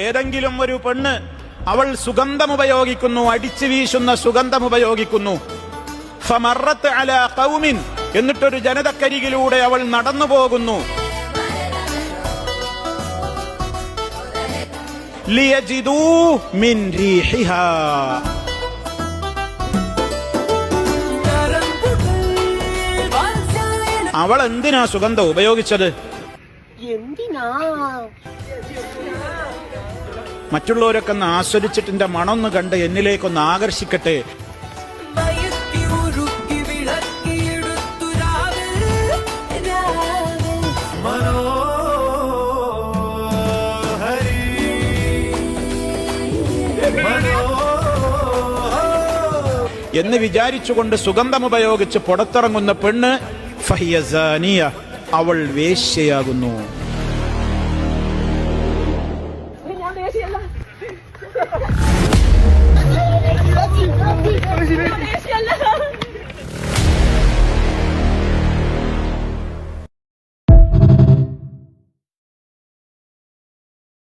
ഏതെങ്കിലും ഒരു പെണ്ണ് അവൾ സുഗന്ധമുപയോഗിക്കുന്നു, അടിച്ചു വീശുന്ന സുഗന്ധമുപയോഗിക്കുന്നു. ഫമറത്ത് അലാ ഖൗമിൻ, എന്നിട്ടൊരു ജനതക്കരികിലൂടെ അവൾ നടന്നു പോകുന്നു. ലിയജിദൂ മിൻ റീഹിഹാ, അവൾ എന്തിനാ സുഗന്ധം ഉപയോഗിച്ചത്? മറ്റുള്ളവരൊക്കെ ഒന്ന് ആസ്വദിച്ചിട്ട് എന്റെ മണമൊന്ന് കണ്ട് എന്നിലേക്കൊന്ന് ആകർഷിക്കട്ടെ. എന്ന് വിചാരിച്ചുകൊണ്ട് സുഗന്ധമുപയോഗിച്ച് പുറത്തിറങ്ങുന്ന പെണ്ണ് ഫഹിയ സാനിയ, അവൾ വേശ്യയാകുന്നു.